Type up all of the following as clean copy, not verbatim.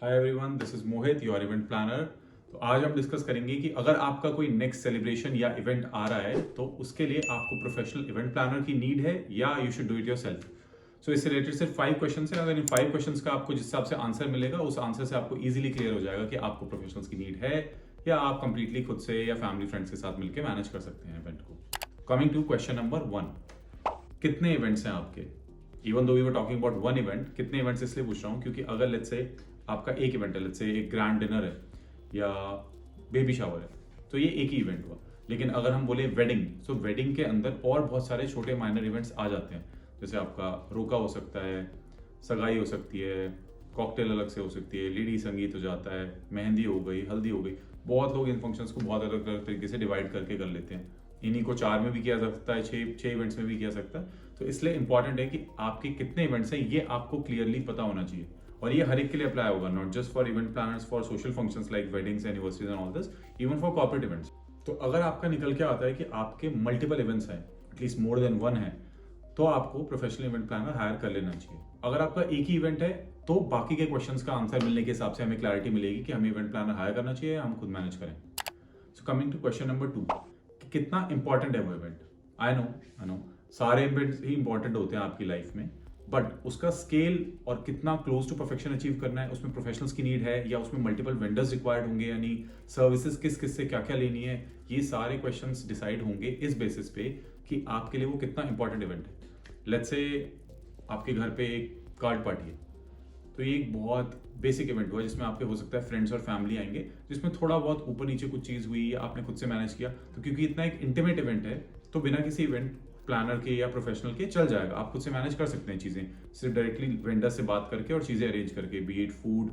Hi everyone, this is Mohit, your event planner. तो आज हम डिस्कस करेंगे कि अगर आपका कोई नेक्स्ट सेलिब्रेशन या इवेंट आ रहा है तो उसके लिए आपको प्रोफेशनल इवेंट प्लानर की नीड है या you should do it yourself. So इससे रिलेटेड सिर्फ 5 क्वेश्चन है। अगर इन 5 क्वेश्चन का आपको जिस हिसाब से आंसर मिलेगा उस आंसर से आपको इजीली क्लियर हो जाएगा कि आपको प्रोफेशनल्स की नीड है या आप कंप्लीटली खुद से या फैमिली फ्रेंड्स के साथ मिलकर मैनेज कर सकते हैं इवेंट को। कमिंग टू क्वेश्चन नंबर 1, कितने इवेंट्स हैं आपके? Even though we were talking about one event, कितने इवेंट्स इसलिए पूछ रहा हूँ क्योंकि अगर लेट्स से आपका एक इवेंट है, लेट्स से एक ग्रैंड डिनर है या बेबी शावर है, तो ये एक ही इवेंट हुआ। लेकिन अगर हम बोले वेडिंग, सो वेडिंग के अंदर और बहुत सारे छोटे माइनर इवेंट्स आ जाते हैं। जैसे आपका रोका हो सकता है, सगाई हो सकती है, कॉकटेल अलग से हो सकती है, लेडी संगीत हो जाता है, मेहंदी हो गई, हल्दी हो गई। बहुत लोग इन फंक्शंस को बहुत अलग अलग तरीके से डिवाइड करके कर लेते हैं। इन्हीं को 4 में भी किया जा सकता है, 6 इवेंट्स में भी किया सकता है। तो इसलिए इंपॉर्टेंट है कि आपके कितने इवेंट्स हैं ये आपको क्लियरली पता होना चाहिए। और ये हर एक के लिए अप्लाई होगा, not just for event planners, for social functions like weddings, anniversaries and all this, even for corporate events. तो अगर आपका निकल के आता है कि आपके मल्टीपल इवेंट्स हैं, एटलीस्ट मोर देन वन है, तो आपको प्रोफेशनल इवेंट प्लानर हायर कर लेना चाहिए। अगर आपका एक ही इवेंट है तो बाकी के क्वेश्चंस का आंसर मिलने के हिसाब से हमें क्लैरिटी मिलेगी कि हमें इवेंट प्लानर हायर करना चाहिए या हम खुद मैनेज करें। So coming to question number 2, कि कितना इंपॉर्टेंट है वो इवेंट। आई नो सारे इवेंट्स ही इंपॉर्टेंट होते हैं आपकी लाइफ में, बट उसका स्केल और कितना क्लोज टू परफेक्शन अचीव करना है, उसमें प्रोफेशनल्स की नीड है या उसमें मल्टीपल वेंडर्स रिक्वायर्ड होंगे, यानी सर्विसेज किस किस से क्या क्या लेनी है, ये सारे क्वेश्चंस डिसाइड होंगे इस बेसिस पे कि आपके लिए वो कितना इंपॉर्टेंट इवेंट है। लेट्स से आपके घर पे एक कार्ड पार्टी है, तो ये एक बहुत बेसिक इवेंट हुआ जिसमें आपके हो सकता है फ्रेंड्स और फैमिली आएंगे, जिसमें थोड़ा बहुत ऊपर नीचे कुछ चीज़ हुई या आपने खुद से मैनेज किया। तो क्योंकि इतना एक इंटीमेट इवेंट है तो बिना किसी इवेंट प्लानर के या प्रोफेशनल के चल जाएगा, आप खुद से मैनेज कर सकते हैं चीज़ें, सिर्फ डायरेक्टली वेंडर से बात करके और चीज़ें अरेंज करके, B it food,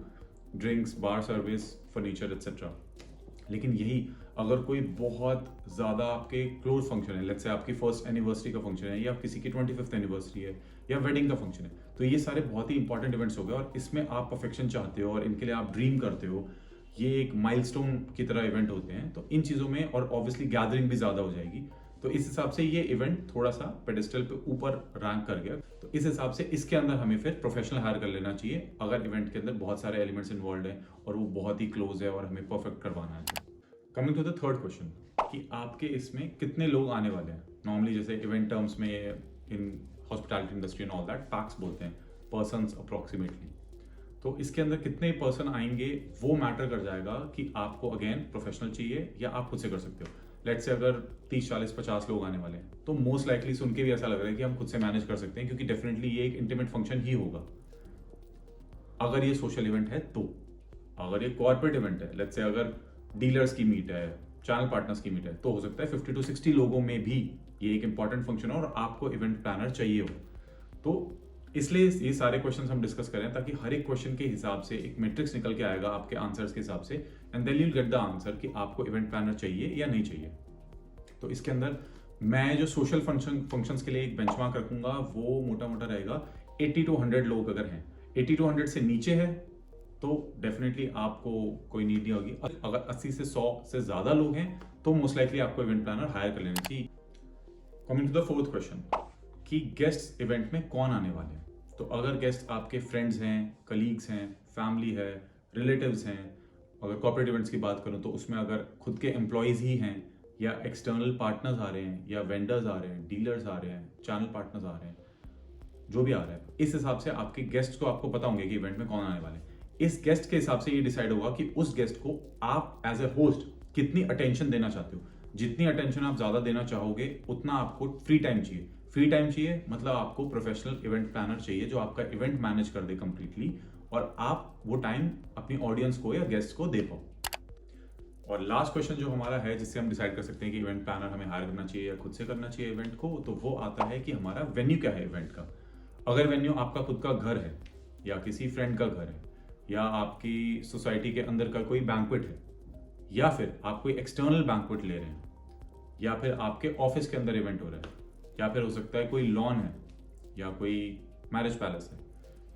drinks, bar service, furniture etcetera. लेकिन यही अगर कोई बहुत ज़्यादा आपके क्लोज फंक्शन है, लेट्स से आपकी फर्स्ट एनिवर्सरी का फंक्शन है या किसी की 25th एनिवर्सरी है या वेडिंग का फंक्शन है, तो ये सारे बहुत ही इंपॉर्टेंट इवेंट्स हो गए और इसमें आप परफेक्शन चाहते हो और इनके लिए आप ड्रीम करते हो। ये एक माइलस्टोन की तरह इवेंट होते हैं, तो इन चीज़ों में और ऑब्वियसली गैदरिंग भी ज़्यादा हो जाएगी। तो इस हिसाब से ये इवेंट थोड़ा सा पेडिस्टल पे ऊपर रैंक कर गया। तो इस हिसाब से इसके अंदर हमें फिर प्रोफेशनल हायर कर लेना चाहिए अगर इवेंट के अंदर बहुत सारे एलिमेंट्स इन्वॉल्व हैं और वो बहुत ही क्लोज है और हमें परफेक्ट करवाना है। Coming to the third question, कि आपके इसमें कितने लोग आने वाले हैं। नॉर्मली जैसे इवेंट टर्म्स में in hospitality industry and all that PACS बोलते हैं, पर्सन्स अप्रॉक्सीमेटली। तो इसके अंदर कितने पर्सन आएंगे वो मैटर कर जाएगा कि आपको अगेन प्रोफेशनल चाहिए या आप खुद से कर सकते हो। लेट्स से अगर 30, 40, 50 लोग आने वाले हैं तो मोस्ट लाइकली सुन के भी ऐसा लग रहा है कि हम खुद से मैनेज कर सकते हैं, क्योंकि डेफिनेटली ये एक इंटीमेट फंक्शन ही होगा अगर ये सोशल इवेंट है। तो अगर ये कॉर्पोरेट इवेंट है, लेट्स से अगर डीलर्स की मीट है, चैनल पार्टनर्स की मीट है, तो हो सकता है 50 to 60 लोगों में भी ये एक इंपॉर्टेंट फंक्शन हो और आपको इवेंट प्लानर चाहिए हो। तो इसलिए ये सारे क्वेश्चंस हम डिस्कस करें ताकि हर एक क्वेश्चन के हिसाब से एक मैट्रिक्स निकल के आएगा आपके आंसर्स के हिसाब से, and then you will get the answer कि आपको इवेंट प्लानर चाहिए या नहीं चाहिए। तो इसके अंदर मैं जो सोशल फंक्शंस के लिए एक बेंचमार्क रखूंगा वो मोटा मोटा रहेगा 80 to 100 लोग अगर हैं। 80 to 100 से नीचे है तो डेफिनेटली आपको कोई नीड नहीं होगी। अगर 80 से 100 से ज़्यादा लोग हैं तो मोस्ट लाइकली आपको इवेंट प्लानर हायर कर लेना चाहिए। Coming to the fourth question, कि गेस्ट इवेंट में कौन आने वाले हैं। तो अगर गेस्ट आपके फ्रेंड्स हैं, कलीग्स हैं, फैमिली है, रिलेटिव्स हैं, अगर कॉर्पोरेट इवेंट्स की बात करूं तो उसमें अगर खुद के एम्प्लॉयज़ ही हैं या एक्सटर्नल पार्टनर्स आ रहे हैं या वेंडर्स आ रहे हैं, डीलर्स आ रहे हैं, चैनल पार्टनर्स आ रहे हैं, जो भी आ रहा है, इस हिसाब से आपके गेस्ट को आपको पता होंगे कि इवेंट में कौन आने वाले हैं। इस गेस्ट के हिसाब से ये डिसाइड होगा कि उस गेस्ट को आप एज ए होस्ट कितनी अटेंशन देना चाहते हो। जितनी अटेंशन आप ज्यादा देना चाहोगे उतना आपको फ्री टाइम चाहिए। फ्री टाइम चाहिए मतलब आपको प्रोफेशनल इवेंट प्लानर चाहिए जो आपका इवेंट मैनेज कर दे कंप्लीटली, और आप वो टाइम अपनी ऑडियंस को या गेस्ट को दे पाओ। और लास्ट क्वेश्चन जो हमारा है जिससे हम डिसाइड कर सकते हैं कि इवेंट प्लानर हमें हायर करना चाहिए या खुद से करना चाहिए इवेंट को, तो वो आता है कि हमारा वेन्यू क्या है इवेंट का। अगर वेन्यू आपका खुद का घर है या किसी फ्रेंड का घर है या आपकी सोसाइटी के अंदर का कोई बैंक्वेट है या फिर आप कोई एक्सटर्नल बैंक्वेट ले रहे हैं या फिर आपके ऑफिस के अंदर इवेंट हो रहा है या फिर हो सकता है कोई लॉन है या कोई मैरिज पैलेस है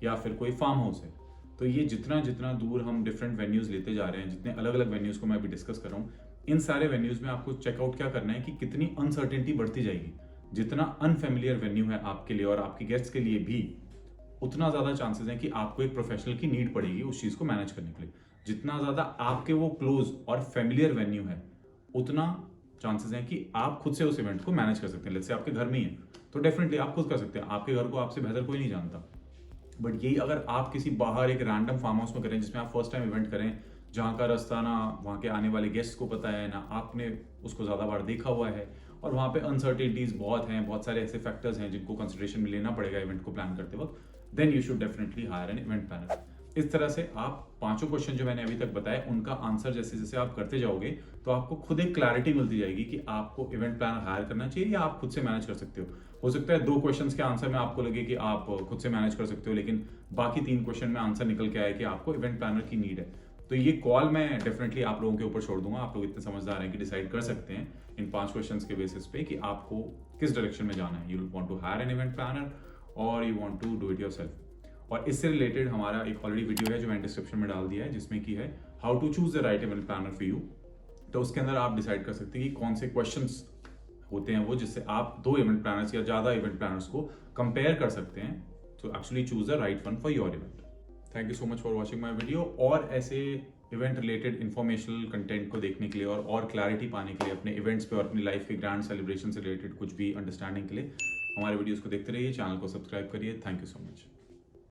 या फिर कोई फार्म हाउस है, तो ये जितना जितना दूर हम डिफरेंट वेन्यूज लेते जा रहे हैं, जितने अलग अलग वेन्यूज को मैं अभी डिस्कस कर रहा हूँ, इन सारे वेन्यूज में आपको चेकआउट क्या करना है कि कितनी अनसर्टेनिटी बढ़ती जाएगी। जितना अनफेमिलियर वेन्यू है आपके लिए और आपके गेस्ट के लिए भी, उतना ज़्यादा चांसेस हैं कि आपको एक प्रोफेशनल की नीड पड़ेगी उस चीज़ को मैनेज करने के लिए। जितना ज़्यादा आपके वो क्लोज और फेमिलियर वेन्यू है, उतना चांसेस हैं कि आप खुद से उस इवेंट को मैनेज कर सकते हैं। लेट्स से आपके घर में ही है, तो डेफिनेटली आप खुद कर सकते हैं। आपके घर को आपसे बेहतर कोई नहीं जानता। बट यही अगर आप किसी बाहर एक रैंडम फार्म हाउस में करें, जिसमें आप फर्स्ट टाइम इवेंट करें, जहाँ का रास्ता ना वहाँ के आने वाले गेस्ट को पता है, ना आपने उसको ज़्यादा बार देखा हुआ है, और वहाँ पे अनसर्टेनिटीज़ बहुत हैं, बहुत सारे ऐसे फैक्टर्स हैं जिनको कंसिडरेशन में लेना पड़ेगा इवेंट को प्लान करते वक्त, then you should definitely hire an event planner. इस तरह से आप पांचों क्वेश्चन जो मैंने अभी तक बताए, उनका आंसर जैसे जैसे आप करते जाओगे, तो आपको खुद एक क्लैरिटी मिलती जाएगी कि आपको इवेंट प्लानर हायर करना चाहिए या आप खुद से मैनेज कर सकते हो सकता है 2 क्वेश्चंस के आंसर में आपको लगे कि आप खुद से मैनेज कर सकते हो, लेकिन बाकी 3 क्वेश्चन में आंसर निकल के आए कि आपको इवेंट प्लानर की नीड है। तो ये कॉल मैं डेफिनेटली आप लोगों के ऊपर छोड़ दूंगा। आप लोग इतने समझदार हैं कि डिसाइड कर सकते हैं इन 5 क्वेश्चंस के बेसिस पे कि आपको किस डायरेक्शन में जाना है। You want to hire an event planner or you want to do it yourself. और इससे रिलेटेड हमारा एक ऑलरेडी वीडियो है जो मैंने डिस्क्रिप्शन में डाल दिया है, जिसमें की है how to choose the right event planner for you. तो उसके अंदर आप डिसाइड कर सकते हैं कि कौन से क्वेश्चंस होते हैं वो, जिससे आप 2 इवेंट प्लानर्स या ज़्यादा इवेंट प्लानर्स को कंपेयर कर सकते हैं to actually choose the right one for your event. Thank you so much for watching my video. और ऐसे इवेंट रिलेटेड इन्फॉर्मेशनल कंटेंट को देखने के लिए और क्लैरिटी पाने के लिए अपने इवेंट्स पे और अपनी लाइफ के ग्रैंड सेलिब्रेशन से रिलेटेड कुछ भी अंडरस्टैंडिंग के लिए हमारे वीडियोस को देखते रहिए, चैनल को सब्सक्राइब करिए। Thank you so much.